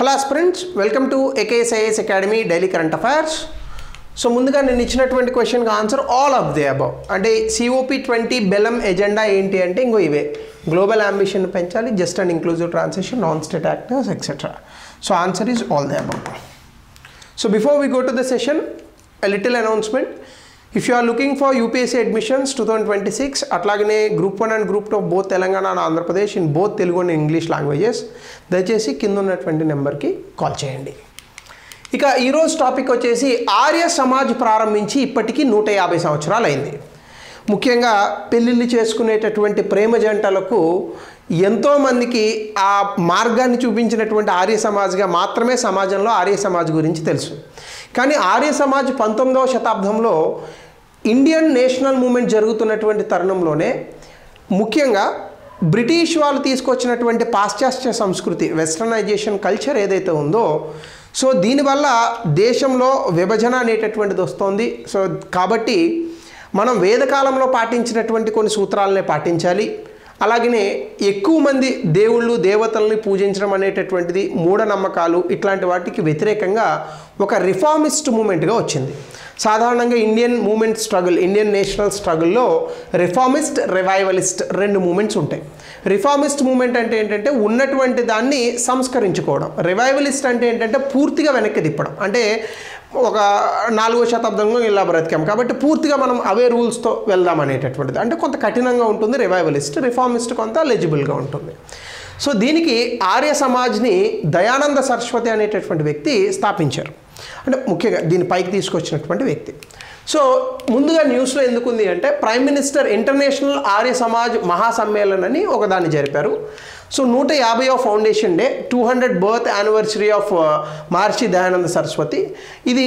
Hello students, welcome to AKSIS academy daily current affairs. So ముందుగా నేను ఇచ్చినటువంటి క్వశ్చన్కి answer all of the above. అంటే COP20 బెలం ఎజెండా ఏంటి అంటే ఇంకో ఇవే: గ్లోబల్ అంబిషన్ పెంచాలి, just and inclusive transition, non state actors etcetera. So answer is all the above. So before we go to the session, a little announcement. If you are looking for UPSC admissions 2026, అట్లాగనే Group 1 and Group 2 of both Telangana and Andhra Pradesh in both Telugu and English languages, దయచేసి కింద ఉన్నటువంటి నెంబర్కి call చేయండి. ఇక ఈరోజు topic వచ్చేసి ఆర్య సమాజ్ ప్రారంభించి ఇప్పటికీ 150 సంవత్సరాలు అయింది. ముఖ్యంగా పెళ్ళిళ్ళు చేసుకునేటటువంటి ప్రేమ జంటలకు ఎంతోమందికి ఆ మార్గాన్ని చూపించినటువంటి ఆర్య సమాజ్గా మాత్రమే సమాజంలో ఆర్య సమాజ్ గురించి తెలుసు. కానీ ఆర్య సమాజ్ 19వ శతాబ్దంలో ఇండియన్ నేషనల్ మూమెంట్ జరుగుతున్నటువంటి తరుణంలోనే ముఖ్యంగా బ్రిటిష్ వాళ్ళు తీసుకొచ్చినటువంటి పాశ్చాత్య సంస్కృతి, వెస్టర్నైజేషన్ కల్చర్ ఏదైతే ఉందో, సో దీనివల్ల దేశంలో విభజన అనేటటువంటిది వస్తుంది. సో కాబట్టి మనం వేదకాలంలో పాటించినటువంటి కొన్ని సూత్రాలనే పాటించాలి. అలాగనే ఎక్కువ మంది దేవుళ్ళు దేవతల్ని పూజించడం అనేటటువంటిది, మూఢనమ్మకాలు, ఇట్లాంటి వాటికి వ్యతిరేకంగా ఒక రిఫార్మిస్ట్ మూమెంట్గా వచ్చింది. సాధారణంగా Indian movement struggle, Indian national స్ట్రగుల్లో రిఫార్మిస్ట్, రివైవలిస్ట్ రెండు మూమెంట్స్ ఉంటాయి. రిఫార్మిస్ట్ మూమెంట్ అంటే ఏంటంటే ఉన్నటువంటి దాన్ని సంస్కరించుకోవడం. రివైవలిస్ట్ అంటే ఏంటంటే పూర్తిగా వెనక్కి తిప్పడం. అంటే ఒక 4వ శతాబ్దంలో ఇలా బ్రతికాం కాబట్టి పూర్తిగా మనం అవే రూల్స్తో వెళ్దాం అనేటటువంటిది. అంటే కొంత కఠినంగా ఉంటుంది రివైవలిస్ట్. రిఫార్మిస్ట్ కొంత లెజిబుల్గా ఉంటుంది. సో దీనికి ఆర్య సమాజ్ని దయానంద సరస్వతి అనేటటువంటి వ్యక్తి స్థాపించారు. అంటే ముఖ్యంగా దీని పైకి తీసుకొచ్చినటువంటి వ్యక్తి. సో ముందుగా న్యూస్లో ఎందుకుంది అంటే prime minister international Arya Samaj Mahasammelan అని ఒకదాన్ని జరిపారు. సో 150వ foundation day, 200 birth anniversary of Maharshi Dayananda Saraswati. ఇది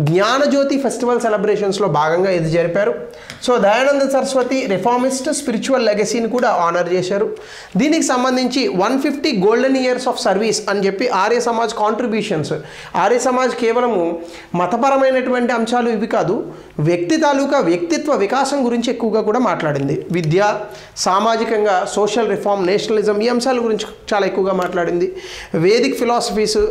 జ్ఞానజ్యోతి ఫెస్టివల్ సెలబ్రేషన్స్లో భాగంగా ఇది జరిపారు. So Dayananda Saraswati reformist spiritual లెగసీని కూడా ఆనర్ చేశారు. దీనికి సంబంధించి 150 గోల్డెన్ ఇయర్స్ ఆఫ్ సర్వీస్ అని చెప్పి ఆర్య సమాజ్ కాంట్రిబ్యూషన్స్. ఆర్య సమాజ్ కేవలము మతపరమైనటువంటి అంశాలు ఇవి కాదు, వ్యక్తి తాలూకా వ్యక్తిత్వ వికాసం గురించి ఎక్కువగా కూడా మాట్లాడింది. విద్య, సామాజికంగా సోషల్ రిఫార్మ్, నేషనలిజం, ఈ అంశాల గురించి చాలా ఎక్కువగా మాట్లాడింది. వేదిక్ ఫిలాసఫీస్,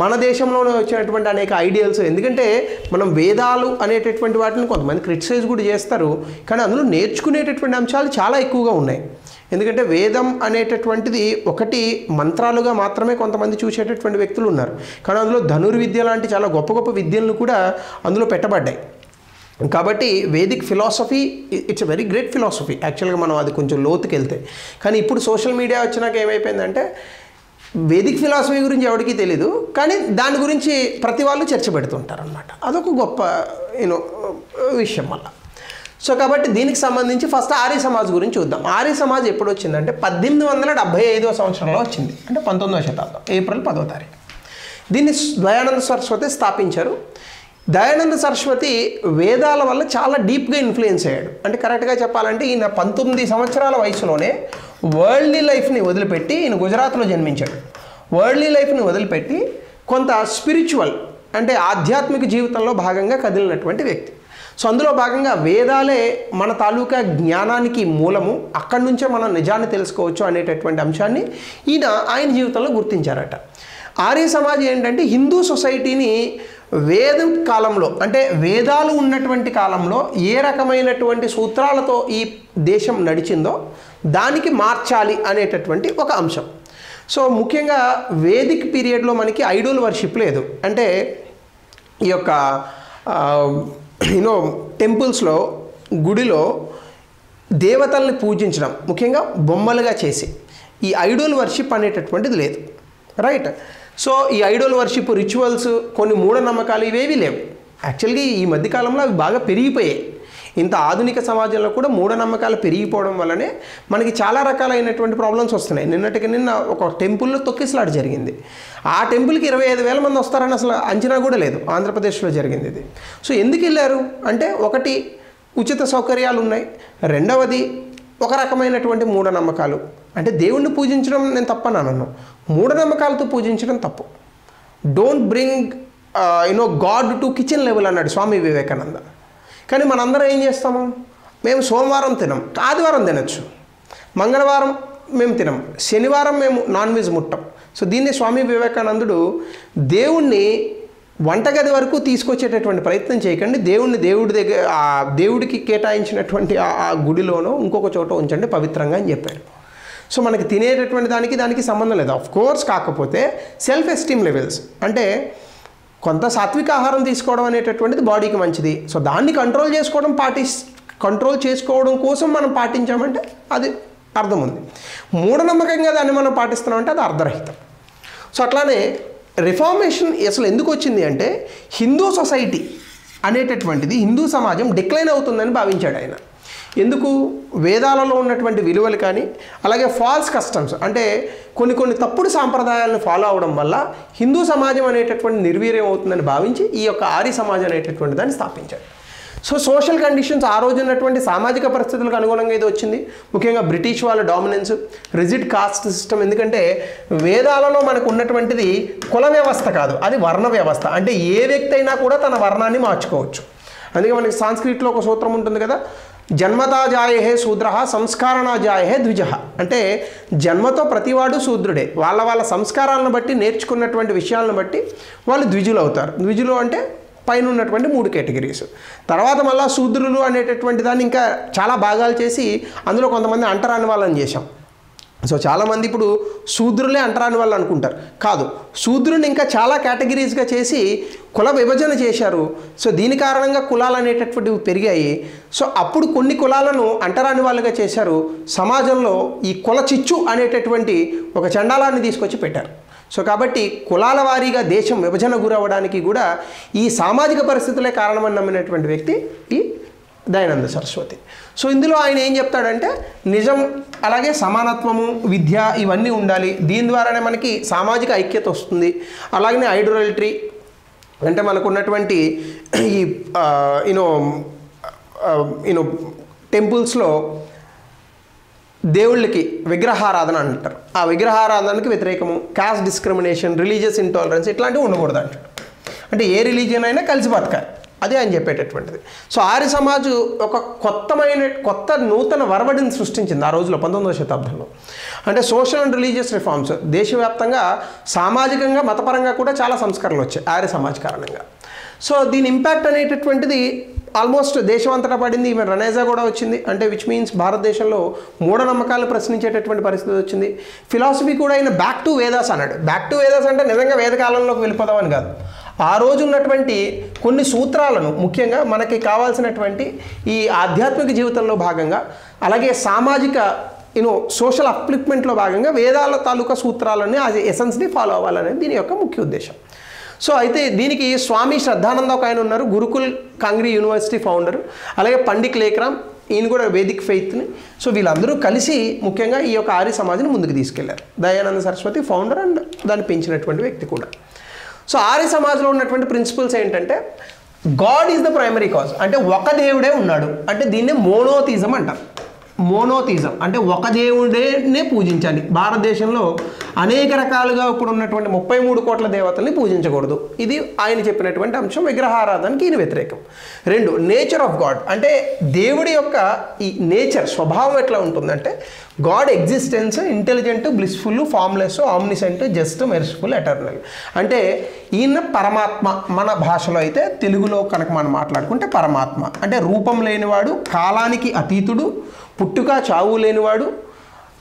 మన దేశంలోనే వచ్చినటువంటి అనేక ఐడియల్స్. ఎందుకంటే మనం వేదాలు అనేటటువంటి వాటిని కొంతమంది క్రిటిసైజ్ కూడా చేస్తారు, కానీ అందులో నేర్చుకునేటటువంటి అంశాలు చాలా ఎక్కువగా ఉన్నాయి. ఎందుకంటే వేదం అనేటటువంటిది ఒకటి మంత్రాలుగా మాత్రమే కొంతమంది చూసేటటువంటి వ్యక్తులు ఉన్నారు, కానీ అందులో ధనుర్విద్య లాంటి చాలా గొప్ప గొప్ప విద్యలను కూడా అందులో పెట్టబడ్డాయి. కాబట్టి Vedic philosophy it's a very great philosophy యాక్చువల్గా, మనం అది కొంచెం లోతుకి వెళ్తే. కానీ ఇప్పుడు సోషల్ మీడియా వచ్చినాక ఏమైపోయిందంటే వేదిక్ ఫిలాసఫీ గురించి ఎవరికీ తెలీదు, కానీ దాని గురించి ప్రతి వాళ్ళు చర్చ పెడుతుంటారు అనమాట. అదొక గొప్ప విషయం వల్ల. సో కాబట్టి దీనికి సంబంధించి ఫస్ట్ ఆర్య సమాజ్ గురించి చూద్దాం. ఆర్య సమాజ్ ఎప్పుడు వచ్చిందంటే 1875వ సంవత్సరంలో వచ్చింది. అంటే 19వ శతాబ్దం, ఏప్రిల్ 10వ తారీఖు. దీన్ని దయానంద సరస్వతి స్థాపించారు. దయానంద సరస్వతి వేదాల వల్ల చాలా డీప్గా ఇన్ఫ్లుయెన్స్ అయ్యాడు. అంటే కరెక్ట్గా చెప్పాలంటే ఈయన 19 సంవత్సరాల వయసులోనే వరల్డ్లీ లైఫ్ని వదిలిపెట్టి, ఈయన గుజరాత్లో జన్మించాడు. వరల్డ్లీ లైఫ్ని వదిలిపెట్టి కొంత స్పిరిచువల్ అంటే ఆధ్యాత్మిక జీవితంలో భాగంగా కదిలినటువంటి వ్యక్తి. సో అందులో భాగంగా వేదాలే మన తాలూకా జ్ఞానానికి మూలము, అక్కడి నుంచే మనం నిజాన్ని తెలుసుకోవచ్చు అనేటటువంటి అంశాన్ని ఆయన జీవితంలో గుర్తించారట. ఆర్య సమాజ్ ఏంటంటే హిందూ సొసైటీని వేదం కాలంలో, అంటే వేదాలు ఉన్నటువంటి కాలంలో ఏ రకమైనటువంటి సూత్రాలతో ఈ దేశం నడిచిందో దానికి మార్చాలి అనేటటువంటి ఒక అంశం. సో ముఖ్యంగా వేదిక్ పీరియడ్లో మనకి ఐడోల్ వర్షిప్ లేదు. అంటే ఈ యొక్క టెంపుల్స్లో, గుడిలో దేవతల్ని పూజించడం, ముఖ్యంగా బొమ్మలుగా చేసి ఈ ఐడోల్ వర్షిప్ అనేటటువంటిది లేదు, రైట్? సో ఈ ఐడోల్ వర్షిప్, రిచువల్స్, కొన్ని మూఢనమ్మకాలు ఇవేవి లేవు. యాక్చువల్గా ఈ మధ్యకాలంలో అవి బాగా పెరిగిపోయాయి. ఇంత ఆధునిక సమాజంలో కూడా మూఢనమ్మకాలు పెరిగిపోవడం వల్లనే మనకి చాలా రకాలైనటువంటి ప్రాబ్లమ్స్ వస్తున్నాయి. నిన్న ఒక టెంపుల్లో తొక్కిసలాట జరిగింది. ఆ టెంపుల్కి 25,000 మంది వస్తారని అసలు అంచనా కూడా లేదు. ఆంధ్రప్రదేశ్లో జరిగింది ఇది. సో ఎందుకు వెళ్ళారు అంటే, ఒకటి ఉచిత సౌకర్యాలు ఉన్నాయి, రెండవది ఒక రకమైనటువంటి మూఢనమ్మకాలు. అంటే దేవుణ్ణి పూజించడం నేను తప్పనను, మూఢనమ్మకాలతో పూజించడం తప్పు. Don't bring God to kitchen level అన్నాడు స్వామి వివేకానంద. కానీ మనందరం ఏం చేస్తాము, మేము సోమవారం తినం, ఆదివారం తినచ్చు, మంగళవారం మేము తినం, శనివారం మేము నాన్ వెజ్ ముట్టం. సో దీన్ని స్వామి వివేకానందుడు దేవుణ్ణి వంటగది వరకు తీసుకొచ్చేటటువంటి ప్రయత్నం చేయకండి, దేవుడి దగ్గర ఆ దేవుడికి కేటాయించినటువంటి ఆ గుడిలోనో ఇంకొక చోట ఉంచండి పవిత్రంగా అని చెప్పారు. సో మనకి తినేటటువంటి దానికి సంబంధం లేదు. ఆఫ్ కోర్స్ కాకపోతే సెల్ఫ్ ఎస్టీమ్ లెవెల్స్ అంటే కొంత సాత్విక ఆహారం తీసుకోవడం అనేటటువంటిది బాడీకి మంచిది. సో దాన్ని కంట్రోల్ చేసుకోవడం కోసం మనం పాటించామంటే అది అర్థం ఉంది. మూఢనమ్మకంగా దాన్ని మనం పాటిస్తున్నామంటే అది అర్ధరహితం. సో అట్లానే రిఫార్మేషన్ అసలు ఎందుకు వచ్చింది అంటే హిందూ సొసైటీ అనేటటువంటిది, హిందూ సమాజం డిక్లైన్ అవుతుందని భావించాడు ఆయన. ఎందుకు? వేదాలలో ఉన్నటువంటి విలువలు కానీ అలాగే ఫాల్స్ కస్టమ్స్ అంటే కొన్ని తప్పుడు సాంప్రదాయాలను ఫాలో అవడం వల్ల హిందూ సమాజం అనేటటువంటి నిర్వీర్యం అవుతుందని భావించి ఈ యొక్క ఆర్య సమాజం అనేటటువంటి దాన్ని స్థాపించాడు. సో సోషల్ కండిషన్స్ ఆ రోజు ఉన్నటువంటి సామాజిక పరిస్థితులకు అనుగుణంగా ఇది వచ్చింది. ముఖ్యంగా బ్రిటిష్ వాళ్ళ డామినెన్స్, రిజిడ్ కాస్ట్ సిస్టమ్. ఎందుకంటే వేదాలలో మనకు ఉన్నటువంటిది కుల వ్యవస్థ కాదు, అది వర్ణ వ్యవస్థ. అంటే ఏ వ్యక్తి అయినా కూడా తన వర్ణాన్ని మార్చుకోవచ్చు. అందుకే మనకి సాంస్క్రిట్లో ఒక సూత్రం ఉంటుంది కదా, జన్మతా జాయహే శూద్ర సంస్కారణ జాయహే ద్విజ. అంటే జన్మతో ప్రతివాడు శూద్రుడే, వాళ్ళ సంస్కారాలను బట్టి నేర్చుకున్నటువంటి విషయాలను బట్టి వాళ్ళు ద్విజులు అవుతారు. ద్విజులు అంటే పైన ఉన్నటువంటి 3 కేటగిరీస్. తర్వాత మళ్ళీ శూద్రులు అనేటటువంటి దాన్ని ఇంకా చాలా భాగాలు చేసి అందులో కొంతమంది అంటరాని వాళ్ళని చేశాం. సో చాలామంది ఇప్పుడు శూద్రులే అంటరాని వాళ్ళు అనుకుంటారు. కాదు, శూద్రుని ఇంకా చాలా కేటగిరీస్గా చేసి కుల విభజన చేశారు. సో దీని కారణంగా కులాలు అనేటటువంటివి పెరిగాయి. సో అప్పుడు కొన్ని కులాలను అంటరాని వాళ్ళుగా చేశారు. సమాజంలో ఈ కుల చిచ్చు అనేటటువంటి ఒక చండాలాన్ని తీసుకొచ్చి పెట్టారు. సో కాబట్టి కులాల వారీగా దేశం విభజన గురవడానికి కూడా ఈ సామాజిక పరిస్థితులే కారణమని నమ్మినటువంటి వ్యక్తి ఈ దయానంద సరస్వతి. సో ఇందులో ఆయన ఏం చెప్తాడంటే నిజం అలాగే సమానత్వము, విద్య ఇవన్నీ ఉండాలి. దీని ద్వారానే మనకి సామాజిక ఐక్యత వస్తుంది. అలాగనే ఐడోలట్రీ అంటే మనకు ఉన్నటువంటి ఈ యూనో టెంపుల్స్లో దేవుళ్ళకి విగ్రహారాధన అంటారు. ఆ విగ్రహారాధనకి వ్యతిరేకము, కాస్ట్ డిస్క్రిమినేషన్, రిలీజియస్ ఇంటాలరెన్స్ ఇట్లాంటివి ఉండకూడదు అంటారు. అంటే ఏ రిలీజియన్ అయినా కలిసి బతకాలి, అదే ఆయన చెప్పేటటువంటిది. సో ఆర్య సమాజం ఒక కొత్త నూతన వరవడిని సృష్టించింది ఆ రోజులో 19వ శతాబ్దంలో. అంటే సోషల్ అండ్ రిలీజియస్ రిఫార్మ్స్, దేశవ్యాప్తంగా సామాజికంగా మతపరంగా కూడా చాలా సంస్కరణలు వచ్చాయి ఆర్య సమాజ్ కారణంగా. సో దీని ఇంపాక్ట్ అనేటటువంటిది ఆల్మోస్ట్ దేశమంతటా పడింది. ఈవెన్ రనేజా కూడా వచ్చింది. అంటే విచ్ మీన్స్ భారతదేశంలో మూఢనమ్మకాలను ప్రశ్నించేటటువంటి పరిస్థితి వచ్చింది. ఫిలాసఫీ కూడా ఆయన బ్యాక్ టు వేదాస్ అన్నాడు. బ్యాక్ టు వేదాస్ అంటే నిజంగా వేదకాలంలోకి వెళ్ళిపోదామని కాదు, ఆ రోజు ఉన్నటువంటి కొన్ని సూత్రాలను, ముఖ్యంగా మనకి కావాల్సినటువంటి ఈ ఆధ్యాత్మిక జీవితంలో భాగంగా అలాగే సామాజిక సోషల్ అప్లిప్మెంట్లో భాగంగా వేదాల తాలూకా సూత్రాలని ఆ ఎసెన్స్ని ఫాలో అవ్వాలనేది దీని యొక్క ముఖ్య ఉద్దేశం. సో అయితే దీనికి స్వామి శ్రద్ధానంద ఒక ఆయన ఉన్నారు, గురుకుల్ కాంగ్రీ యూనివర్సిటీ ఫౌండర్. అలాగే పండిట్ లేఖరామ్, ఈయన కూడా వేదిక్ ఫెయిత్ని. సో వీళ్ళందరూ కలిసి ముఖ్యంగా ఈ యొక్క ఆర్య సమాజాన్ని ముందుకు తీసుకెళ్లారు. దయానంద సరస్వతి ఫౌండర్ అండ్ దాన్ని పెంచినటువంటి వ్యక్తి కూడా. సో ఆర్య సమాజంలో ఉన్నటువంటి ప్రిన్సిపల్స్ ఏంటంటే God is the primary cause. అంటే ఒక దేవుడే ఉన్నాడు. అంటే దీన్నే మోనోథిజం అంటారు. మోనోథిజం అంటే ఒక దేవుడేనే పూజించాలి. భారతదేశంలో అనేక రకాలుగా ఇప్పుడు ఉన్నటువంటి 33 కోట్ల దేవతల్ని పూజించకూడదు. ఇది ఆయన చెప్పినటువంటి అంశం. విగ్రహారాధనకి ఈయన వ్యతిరేకం. 2, నేచర్ ఆఫ్ గాడ్ అంటే దేవుడి యొక్క ఈ నేచర్ స్వభావం ఎట్లా ఉంటుందంటే God existence intelligent, blissful, formless, omniscient, just, merciful, eternal. అంటే ఈయన పరమాత్మ. మన భాషలో అయితే తెలుగులో కనుక మనం మాట్లాడుకుంటే పరమాత్మ అంటే రూపం లేనివాడు, కాలానికి అతీతుడు, పుట్టుక చావు లేనివాడు,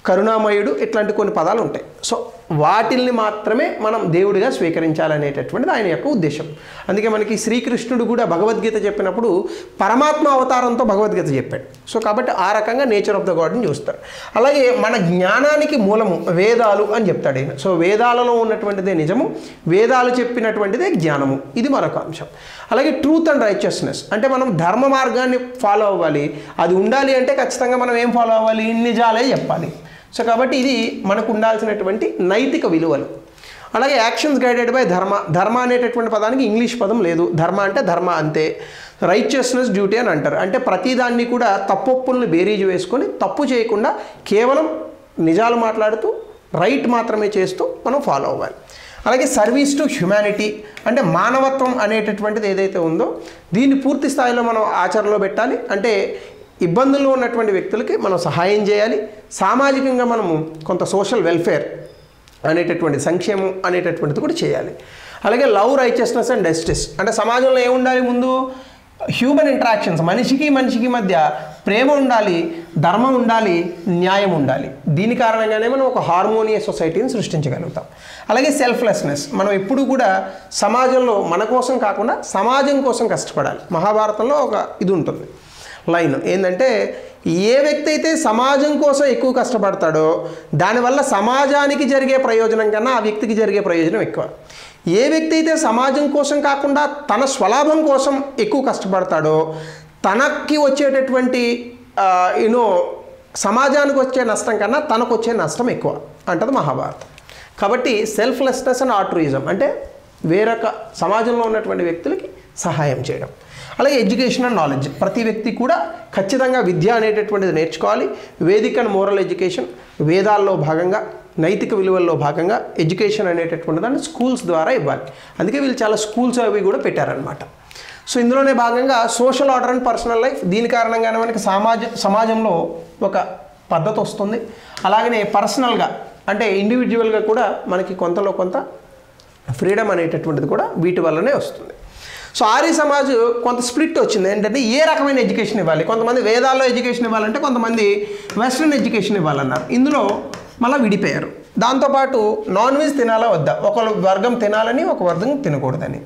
కరుణామయుడు, ఇట్లాంటి కొన్ని పదాలు ఉంటాయి. సో వాటిల్ని మాత్రమే మనం దేవుడిగా స్వీకరించాలనేటటువంటిది ఆయన యొక్క ఉద్దేశం. అందుకే మనకి శ్రీకృష్ణుడు కూడా భగవద్గీత చెప్పినప్పుడు పరమాత్మ అవతారంతో భగవద్గీత చెప్పాడు. సో కాబట్టి ఆ రకంగా నేచర్ ఆఫ్ ద గాడ్ని చూస్తారు. అలాగే మన జ్ఞానానికి మూలము వేదాలు అని చెప్తాడు ఆయన. సో వేదాలలో ఉన్నటువంటిదే నిజము, వేదాలు చెప్పినటువంటిదే జ్ఞానము. ఇది మరొక అంశం. అలాగే ట్రూత్ అండ్ రైచియస్నెస్ అంటే మనం ధర్మ మార్గాన్ని ఫాలో అవ్వాలి. అది ఉండాలి అంటే ఖచ్చితంగా మనం ఏం ఫాలో అవ్వాలి? నిజాలే చెప్పాలి. సో కాబట్టి ఇది మనకు ఉండాల్సినటువంటి నైతిక విలువలు. అలాగే యాక్షన్స్ గైడెడ్ బై ధర్మ. ధర్మ అనేటటువంటి పదానికి ఇంగ్లీష్ పదం లేదు. ధర్మ అంటే ధర్మ అంతే. రైచియస్నెస్ డ్యూటీ అని అంటారు. అంటే ప్రతిదాన్ని కూడా తప్పొప్పుల్ని బేరీజు వేసుకొని తప్పు చేయకుండా కేవలం నిజాలు మాట్లాడుతూ రైట్ మాత్రమే చేస్తూ మనం ఫాలో అవ్వాలి. అలాగే సర్వీస్ టు హ్యుమానిటీ అంటే మానవత్వం అనేటటువంటిది ఏదైతే ఉందో దీన్ని పూర్తి స్థాయిలో మనం ఆచరణలో పెట్టాలి. అంటే ఇబ్బందుల్లో ఉన్నటువంటి వ్యక్తులకి మనం సహాయం చేయాలి, సామాజికంగా మనము కొంత సోషల్ వెల్ఫేర్ అనేటటువంటి సంక్షేమం అనేటటువంటిది కూడా చేయాలి. అలాగే లవ్, రైచియస్నెస్ అండ్ జస్టిస్ అంటే సమాజంలో ఏముండాలి, ముందు హ్యూమన్ ఇంటరాక్షన్స్, మనిషికి మనిషికి మధ్య ప్రేమ ఉండాలి, ధర్మం ఉండాలి, న్యాయం ఉండాలి. దీని కారణంగానే మనం ఒక హార్మోనియస్ సొసైటీని సృష్టించగలుగుతాం. అలాగే సెల్ఫ్లెస్నెస్, మనం ఎప్పుడు కూడా సమాజంలో మన కోసం కాకుండా సమాజం కోసం కష్టపడాలి. మహాభారతంలో ఒక ఇది ఉంటుంది లైన్ ఏంటంటే, ఏ వ్యక్తి అయితే సమాజం కోసం ఎక్కువ కష్టపడతాడో దానివల్ల సమాజానికి జరిగే ప్రయోజనం కన్నా ఆ వ్యక్తికి జరిగే ప్రయోజనం ఎక్కువ. ఏ వ్యక్తి అయితే సమాజం కోసం కాకుండా తన స్వలాభం కోసం ఎక్కువ కష్టపడతాడో తనకి వచ్చేటటువంటి సమాజానికి వచ్చే నష్టం కన్నా తనకు వచ్చే నష్టం ఎక్కువ అంటది మహాభారతం. కాబట్టి సెల్ఫ్లెస్నెస్ అండ్ ఆల్ట్రూయిజం అంటే వేరొక సమాజంలో ఉన్నటువంటి వ్యక్తులకి సహాయం చేయడం. అలాగే ఎడ్యుకేషన్ అండ్ నాలెడ్జ్, ప్రతి వ్యక్తి కూడా ఖచ్చితంగా విద్య అనేటటువంటిది నేర్చుకోవాలి. వేదిక అండ్ మోరల్ ఎడ్యుకేషన్, వేదాల్లో భాగంగా నైతిక విలువల్లో భాగంగా ఎడ్యుకేషన్ అనేటటువంటి దాన్ని స్కూల్స్ ద్వారా ఇవ్వాలి. అందుకే వీళ్ళు చాలా స్కూల్స్ అవి కూడా పెట్టారనమాట. సో ఇందులోనే భాగంగా social order and personal life, దీని కారణంగానే మనకి సమాజంలో ఒక పద్ధతి వస్తుంది. అలాగనే పర్సనల్గా అంటే ఇండివిజువల్గా కూడా మనకి కొంతలో కొంత ఫ్రీడమ్ అనేటటువంటిది కూడా వీటి వల్లనే వస్తుంది. సో ఆర్య సమాజ్ కొంత స్ప్లిట్ వచ్చింది ఏంటంటే ఏ రకమైన ఎడ్యుకేషన్ ఇవ్వాలి. కొంతమంది వేదాల్లో ఎడ్యుకేషన్ ఇవ్వాలంటే కొంతమంది వెస్ట్రన్ ఎడ్యుకేషన్ ఇవ్వాలన్నారు. ఇందులో మళ్ళీ విడిపోయారు. దాంతోపాటు నాన్ వెజ్ తినాలా వద్దా, ఒక వర్గం తినాలని ఒక వర్గం తినకూడదని.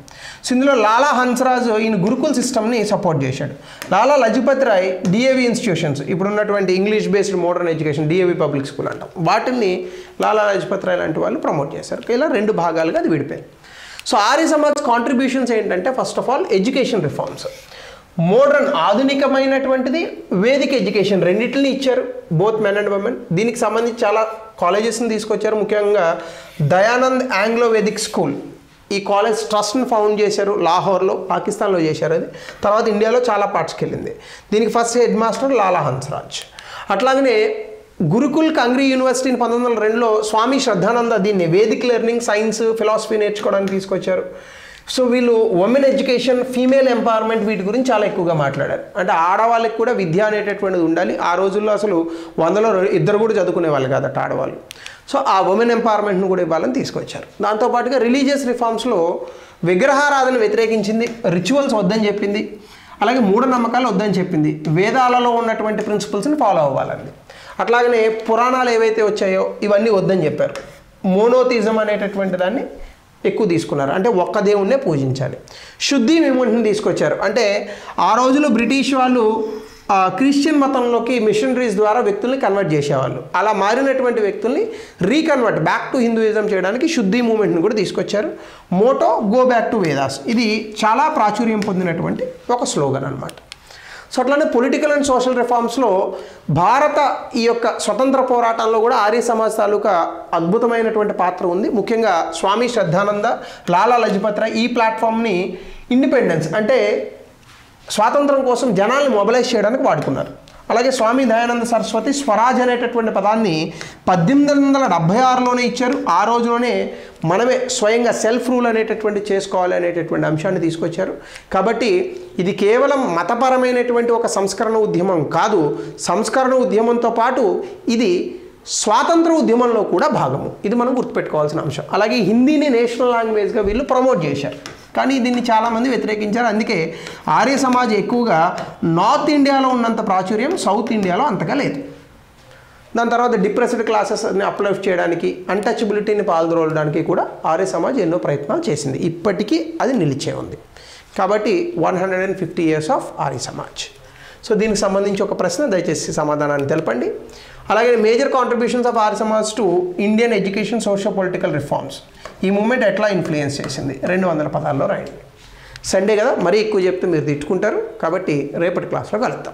సో ఇందులో లాలా హన్స్రాజ్ ఈయన గురుకుల్ సిస్టమ్ని సపోర్ట్ చేశాడు. లాలా లజపత్ రాయ్ డిఏవి ఇన్స్టిట్యూషన్స్, ఇప్పుడు ఉన్నటువంటి English based modern education DAV public school అంటాం, వాటిని లాలా లజపత్ రాయ్ లాంటి వాళ్ళు ప్రమోట్ చేశారు. ఇలా రెండు భాగాలుగా అది విడిపోయింది. సో ఆర్య సమాజ్ కాంట్రిబ్యూషన్స్ ఏంటంటే first of all education reforms, modern ఆధునికమైనటువంటిది వేదిక ఎడ్యుకేషన్ రెండింటిని ఇచ్చారు, బోత్ మెన్ అండ్ ఉమెన్. దీనికి సంబంధించి చాలా కాలేజెస్ని తీసుకొచ్చారు. ముఖ్యంగా దయానంద్ ఆంగ్లో వేదిక్ స్కూల్, ఈ కాలేజ్ ట్రస్ట్ని ఫౌండ్ చేశారు లాహోర్లో, పాకిస్తాన్లో చేశారు. అది తర్వాత ఇండియాలో చాలా పార్ట్స్కి వెళ్ళింది. దీనికి ఫస్ట్ హెడ్ మాస్టర్ లాలా హన్స్రాజ్. అట్లాగనే గురుకుల్ కంగ్రీ యూనివర్సిటీని 1902లో స్వామి శ్రద్ధానంద దీన్ని వేదిక్ లెర్నింగ్, సైన్స్, ఫిలాసఫీ నేర్చుకోవడానికి తీసుకొచ్చారు. సో వీళ్ళు ఉమెన్ ఎడ్యుకేషన్, ఫీమేల్ ఎంపవర్మెంట్ వీటి గురించి చాలా ఎక్కువగా మాట్లాడారు. అంటే ఆడవాళ్ళకి కూడా విద్య అనేటటువంటిది ఉండాలి. ఆ రోజుల్లో అసలు 100లో 2 కూడా చదువుకునే వాళ్ళు కాదట ఆడవాళ్ళు. సో ఆ ఉమెన్ ఎంపవర్మెంట్ను కూడా ఇవ్వాలని తీసుకొచ్చారు. దాంతోపాటుగా రిలీజియస్ రిఫార్మ్స్లో విగ్రహారాధన వ్యతిరేకించింది, రిచువల్స్ వద్దని చెప్పింది, అలాగే మూఢనమ్మకాలు వద్దని చెప్పింది, వేదాలలో ఉన్నటువంటి ప్రిన్సిపల్స్ని ఫాలో అవ్వాలండి. అట్లాగనే పురాణాలు ఏవైతే వచ్చాయో ఇవన్నీ వద్దని చెప్పారు. మోనోథిజం అనేటటువంటి దాన్ని ఎక్కువ తీసుకున్నారు, అంటే ఒక్క దేవుణ్ణే పూజించాలి. శుద్ధి మూమెంట్ని తీసుకొచ్చారు. అంటే ఆ రోజులో బ్రిటిష్ వాళ్ళు క్రిస్టియన్ మతంలోకి మిషనరీస్ ద్వారా వ్యక్తుల్ని కన్వర్ట్ చేసేవాళ్ళు. అలా మారినటువంటి వ్యక్తుల్ని రీకన్వర్ట్ బ్యాక్ టు హిందూయిజం చేయడానికి శుద్ధి మూమెంట్ని కూడా తీసుకొచ్చారు. Motto go back to Vedas, ఇది చాలా ప్రాచుర్యం పొందినటువంటి ఒక స్లోగన్ అనమాట. సో అట్లానే పొలిటికల్ అండ్ సోషల్ రిఫార్మ్స్లో భారత ఈ యొక్క స్వతంత్ర పోరాటంలో కూడా ఆర్య సమాజ్ తాలూకా అద్భుతమైనటువంటి పాత్ర ఉంది. ముఖ్యంగా స్వామి శ్రద్ధానంద, లాలా లజపత్ రాయ్ ఈ ప్లాట్ఫామ్ని ఇండిపెండెన్స్ అంటే స్వాతంత్రం కోసం జనాల్ని మొబిలైజ్ చేయడానికి వాడుకున్నారు. అలాగే స్వామి దయానంద సరస్వతి స్వరాజ్ అనేటటువంటి పదాన్ని 1876లోనే ఇచ్చారు. ఆ రోజులోనే మనమే స్వయంగా సెల్ఫ్ రూల్ అనేటటువంటి చేసుకోవాలి అనేటటువంటి అంశాన్ని తీసుకొచ్చారు. కాబట్టి ఇది కేవలం మతపరమైనటువంటి ఒక సంస్కరణ ఉద్యమం కాదు, సంస్కరణ ఉద్యమంతో పాటు ఇది స్వాతంత్ర ఉద్యమంలో కూడా భాగము. ఇది మనం గుర్తుపెట్టుకోవాల్సిన అంశం. అలాగే హిందీని నేషనల్ లాంగ్వేజ్గా వీళ్ళు ప్రమోట్ చేశారు, కానీ దీన్ని చాలామంది వ్యతిరేకించారు. అందుకే ఆర్య సమాజ్ ఎక్కువగా నార్త్ ఇండియాలో ఉన్నంత ప్రాచుర్యం సౌత్ ఇండియాలో అంతగా లేదు. దాని తర్వాత డిప్రెస్డ్ క్లాసెస్ని అప్లిఫ్ట్ చేయడానికి, అన్టచబిలిటీని పాల్గొనడానికి కూడా ఆర్య సమాజ్ ఎన్నో ప్రయత్నాలు చేసింది. ఇప్పటికీ అది నిలిచే ఉంది. కాబట్టి 150 years of Arya Samaj. So దీనికి సంబంధించి ఒక ప్రశ్న దయచేసి సమాధానాన్ని తెలపండి. అలాగే major contributions of Arya Samaj to Indian education socio political reforms, ఈ మూమెంట్ ఎట్లా ఇన్ఫ్లుయెన్స్ చేసింది 200 పదాల్లో రాయండి. సండే కదా, మరీ ఎక్కువ చెప్తే మీరు తిట్టుకుంటారు. కాబట్టి రేపటి క్లాస్లో కలుద్దాం.